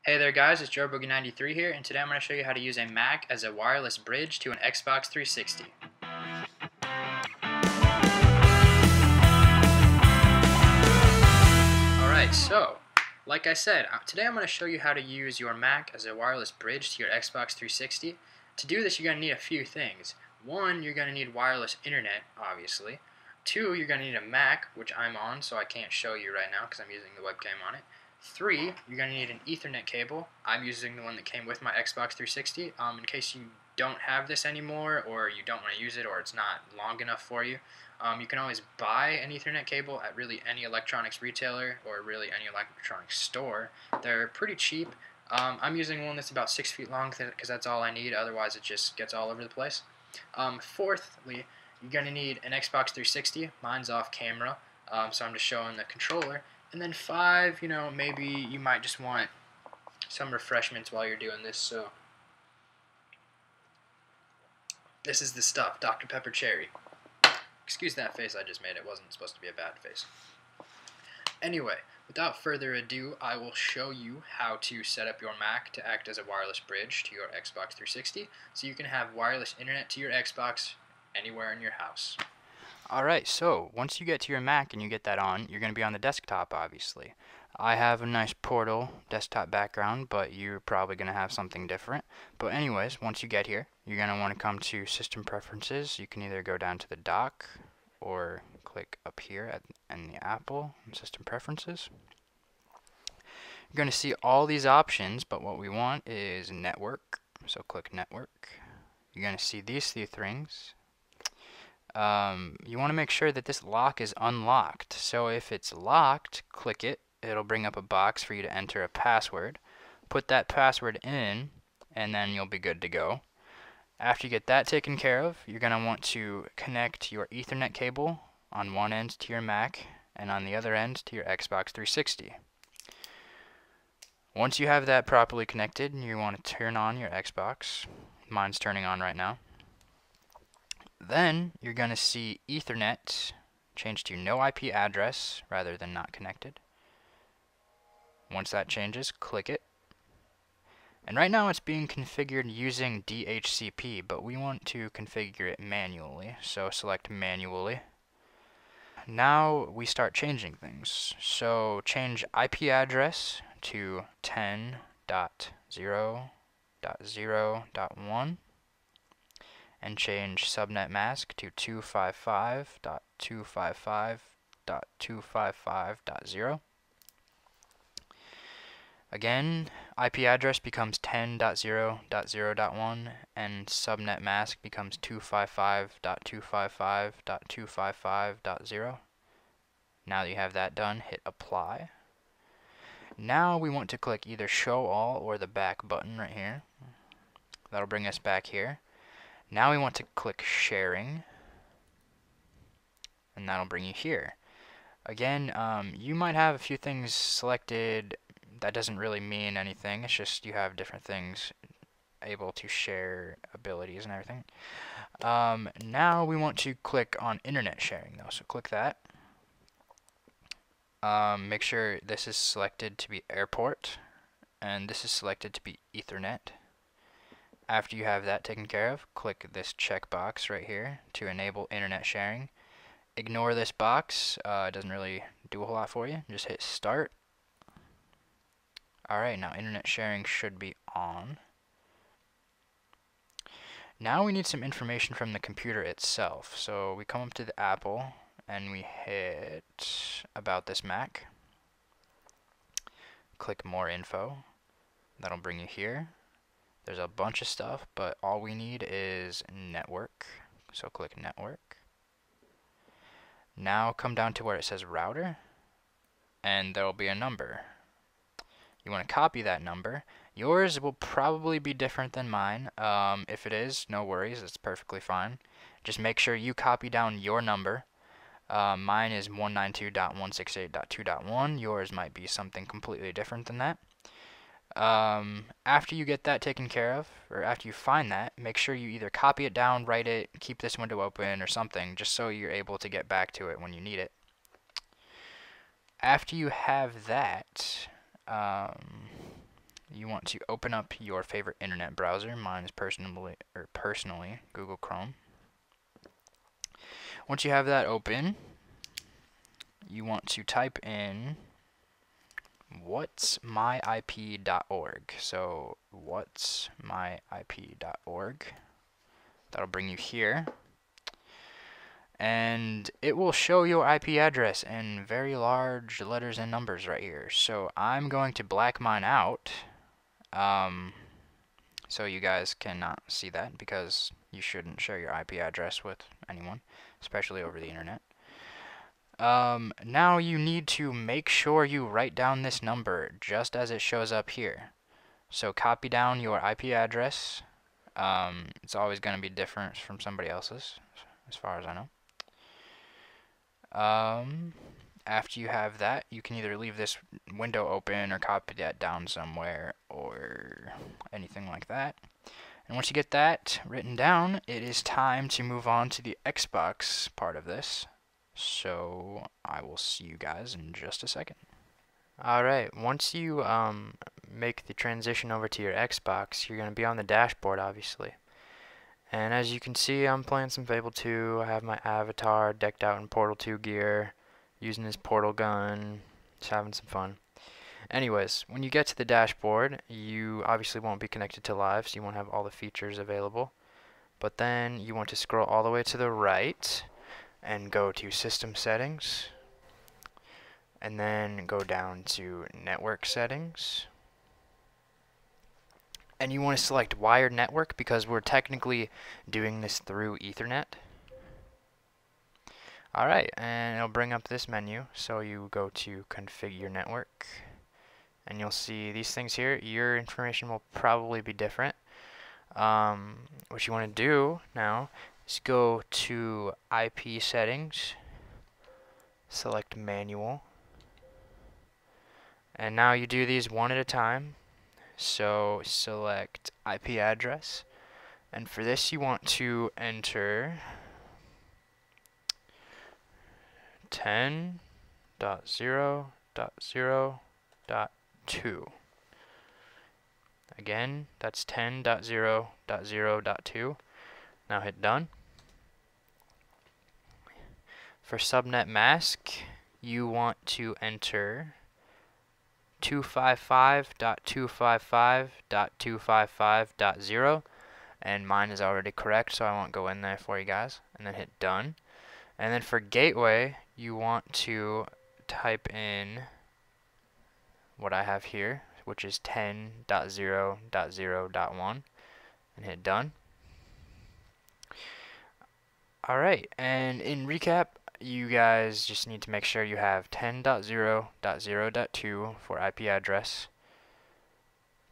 Hey there guys, it's JoeBoogie93 here, and today I'm going to show you how to use a Mac as a wireless bridge to an Xbox 360. Alright, so, like I said, today I'm going to show you how to use your Mac as a wireless bridge to your Xbox 360. To do this, you're going to need a few things. One, you're going to need wireless internet, obviously. Two, you're going to need a Mac, which I'm on, so I can't show you right now because I'm using the webcam on it. Three, you're going to need an Ethernet cable. I'm using the one that came with my Xbox 360. In case you don't have this anymore, or you don't want to use it, or it's not long enough for you, you can always buy an Ethernet cable at really any electronics retailer or really any electronics store. They're pretty cheap. I'm using one that's about 6 feet long because that's all I need, otherwise it just gets all over the place. Fourthly, you're going to need an Xbox 360. Mine's off camera, so I'm just showing the controller. And then five, maybe you might just want some refreshments while you're doing this. So this is the stuff, Dr. Pepper Cherry. Excuse that face I just made. It wasn't supposed to be a bad face. Anyway, without further ado, I will show you how to set up your Mac to act as a wireless bridge to your Xbox 360, so you can have wireless internet to your Xbox anywhere in your house. Alright, so once you get to your Mac and you get that on, you're going to be on the desktop, obviously. I have a nice Portal desktop background, but you're probably going to have something different. But anyways, once you get here, you're going to want to come to System Preferences. You can either go down to the dock or click up here in the Apple System Preferences. You're going to see all these options, but what we want is Network. So click Network. You're going to see these three things. You want to make sure that this lock is unlocked. So if it's locked, click it. It'll bring up a box for you to enter a password. Put that password in, and then you'll be good to go. After you get that taken care of, you're going to want to connect your Ethernet cable on one end to your Mac and on the other end to your Xbox 360. Once you have that properly connected, you want to turn on your Xbox. Mine's turning on right now. Then you're going to see Ethernet change to no IP address rather than not connected. Once that changes, click it. And right now it's being configured using DHCP, but we want to configure it manually, so select manually. Now we start changing things. So change IP address to 10.0.0.1. and change subnet mask to 255.255.255.0. Again, IP address becomes 10.0.0.1 and subnet mask becomes 255.255.255.0. Now that you have that done, hit apply. Now we want to click either show all or the back button right here. That'll bring us back here. Now we want to click sharing, and that'll bring you here. Again, you might have a few things selected. That doesn't really mean anything. It's just you have different things able to share abilities and everything. Now we want to click on internet sharing though, so click that. Make sure this is selected to be airport, and this is selected to be Ethernet. After you have that taken care of, click this checkbox right here to enable internet sharing. Ignore this box, it doesn't really do a whole lot for you. Just hit start. Alright, now internet sharing should be on. Now we need some information from the computer itself. So we come up to the Apple and we hit about this Mac. Click more info. That'll bring you here. There's a bunch of stuff, but all we need is network. So click network. Now come down to where it says router, and there will be a number. You want to copy that number. Yours will probably be different than mine. If it is, no worries, it's perfectly fine. Just make sure you copy down your number. Mine is 192.168.2.1. Yours might be something completely different than that. After you get that taken care of, or after you find that, make sure you either copy it down, write it, keep this window open or something, just so you're able to get back to it when you need it. After you have that, you want to open up your favorite internet browser. Mine is personally Google Chrome. Once you have that open, you want to type in what'smyip.org. So what'smyip.org. That'll bring you here. And it will show your IP address in very large letters and numbers right here. So I'm going to black mine out so you guys cannot see that, because you shouldn't share your IP address with anyone, especially over the internet. Now you need to make sure you write down this number just as it shows up here. So copy down your IP address. It's always going to be different from somebody else's, as far as I know. After you have that, you can either leave this window open or copy that down somewhere or anything like that. And once you get that written down, it is time to move on to the Xbox part of this. So I will see you guys in just a second. Alright, once you make the transition over to your Xbox, you're going to be on the dashboard, obviously. And as you can see, I'm playing some Fable 2. I have my avatar decked out in Portal 2 gear, using this portal gun, just having some fun. Anyways, when you get to the dashboard, you obviously won't be connected to live, so you won't have all the features available. But then you want to scroll all the way to the right and go to System Settings, and then go down to Network Settings. And you want to select wired network because we're technically doing this through Ethernet. Alright, and it'll bring up this menu. So you go to configure network, and you'll see these things here. Your information will probably be different. What you want to do now is go to IP settings, select manual, and now you do these one at a time. So select IP address, and for this you want to enter 10.0.0.2. Again, that's 10.0.0.2. Now hit done. For subnet mask, you want to enter 255.255.255.0, and mine is already correct, so I won't go in there for you guys. And then hit done. And then for gateway, you want to type in what I have here, which is 10.0.0.1, and hit done. Alright, and in recap, you guys just need to make sure you have 10.0.0.2 for IP address,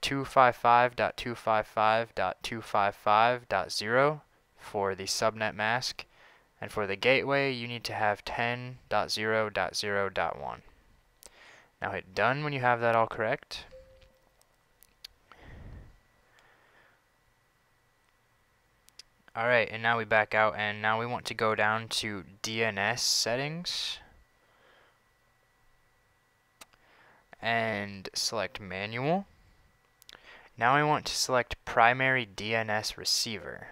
255.255.255.0 for the subnet mask, and for the gateway you need to have 10.0.0.1. Now hit done when you have that all correct. Alright, and now we back out, and now we want to go down to DNS settings and select manual. Now we want to select primary DNS receiver,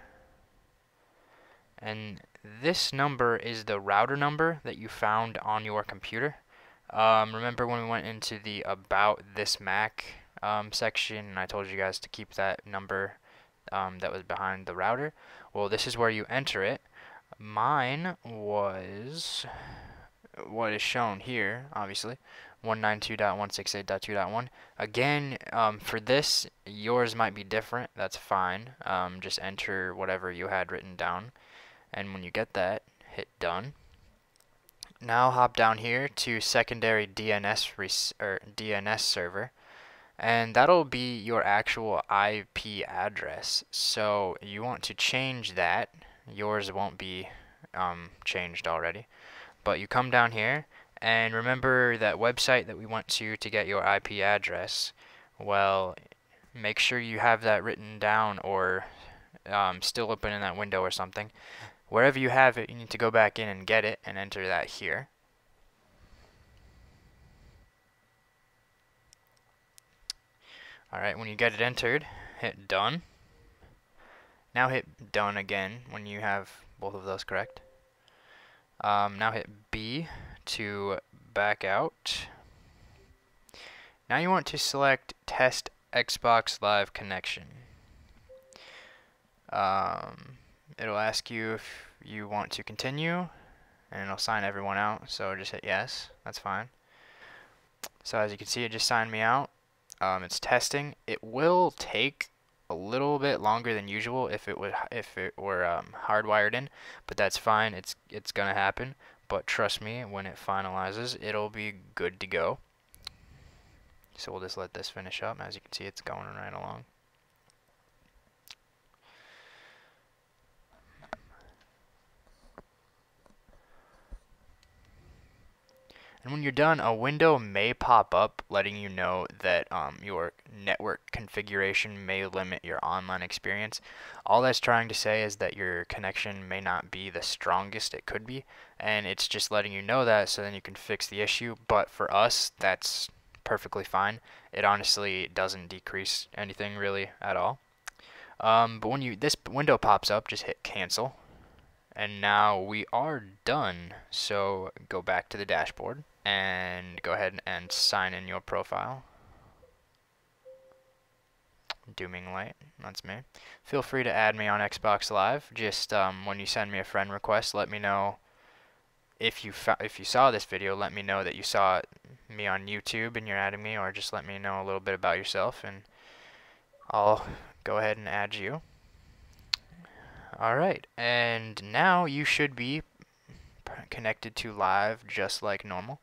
and this number is the router number that you found on your computer. Remember when we went into the About This Mac section, and I told you guys to keep that number that was behind the router? Well, this is where you enter it. Mine was what is shown here, obviously, 192.168.2.1. Again, for this, yours might be different. That's fine. Just enter whatever you had written down, and when you get that, hit done. Now hop down here to secondary DNS server, and that'll be your actual IP address. So you want to change that. Yours won't be changed already, but you come down here and remember that website that we went to get your IP address. Well, make sure you have that written down or still open in that window or something. Wherever you have it, you need to go back in and get it and enter that here. Alright, when you get it entered, hit done. Now hit done again when you have both of those correct. Now hit B to back out. Now you want to select Test Xbox Live Connection. It'll ask you if you want to continue, and it'll sign everyone out, so just hit yes. That's fine. So as you can see, it just signed me out. It's testing. It will take a little bit longer than usual if it were hardwired in, but that's fine. It's gonna happen. But trust me, when it finalizes, it'll be good to go. So we'll just let this finish up. As you can see, it's going right along. And when you're done, a window may pop up letting you know that your network configuration may limit your online experience. All that's trying to say is that your connection may not be the strongest it could be, and it's just letting you know that so then you can fix the issue. But for us, that's perfectly fine. It honestly doesn't decrease anything really at all. But when this window pops up, just hit cancel. And now we are done. So go back to the dashboard and go ahead and sign in your profile. Dooming Light, that's me. Feel free to add me on Xbox Live. Just when you send me a friend request, let me know if you saw this video. Let me know that you saw me on YouTube and you're adding me, or just let me know a little bit about yourself, and I'll go ahead and add you. Alright, and now you should be connected to live just like normal.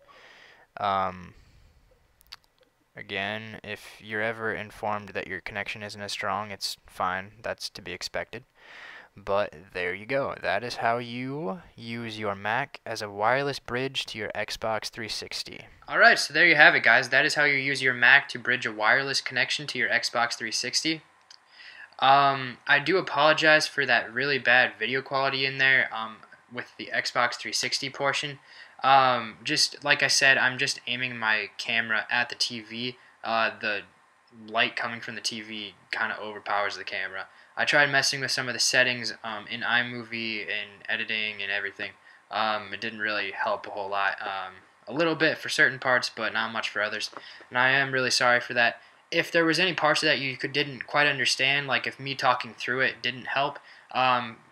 Again, if you're ever informed that your connection isn't as strong, it's fine. That's to be expected. But there you go. That is how you use your Mac as a wireless bridge to your Xbox 360. Alright, so there you have it, guys. That is how you use your Mac to bridge a wireless connection to your Xbox 360. I do apologize for that really bad video quality in there with the Xbox 360 portion. Just like I said, I'm just aiming my camera at the TV. The light coming from the TV kind of overpowers the camera. I tried messing with some of the settings in iMovie and editing and everything. It didn't really help a whole lot. A little bit for certain parts, but not much for others. And I am really sorry for that. If there was any parts of that you didn't quite understand, like if me talking through it didn't help,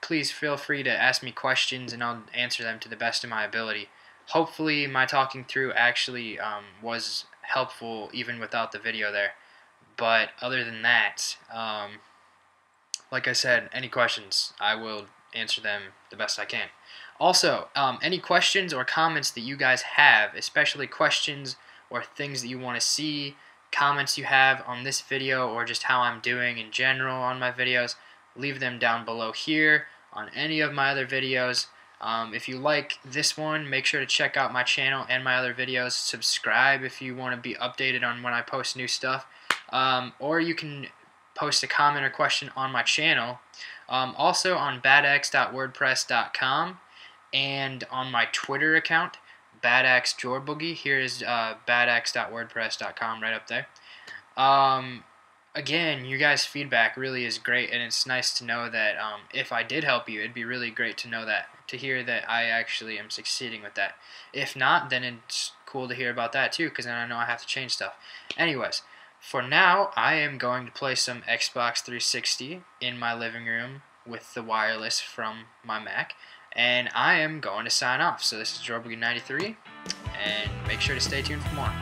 please feel free to ask me questions and I'll answer them to the best of my ability. Hopefully my talking through actually was helpful even without the video there. But other than that, like I said, any questions, I will answer them the best I can. Also, any questions or comments that you guys have, especially questions or things that you want to see, comments you have on this video, or just how I'm doing in general on my videos, leave them down below here on any of my other videos. If you like this one, make sure to check out my channel and my other videos. Subscribe if you want to be updated on when I post new stuff. Or you can post a comment or question on my channel. Also on badx.wordpress.com and on my Twitter account, badaxjoorboogie. Here is badx.wordpress.com right up there. Again, you guys' feedback really is great, and it's nice to know that if I did help you, it'd be really great to know that, to hear that I actually am succeeding with that. If not, then it's cool to hear about that too, because then I know I have to change stuff. Anyways, for now, I am going to play some Xbox 360 in my living room with the wireless from my Mac, and I am going to sign off. So this is Joorboogie93, and make sure to stay tuned for more.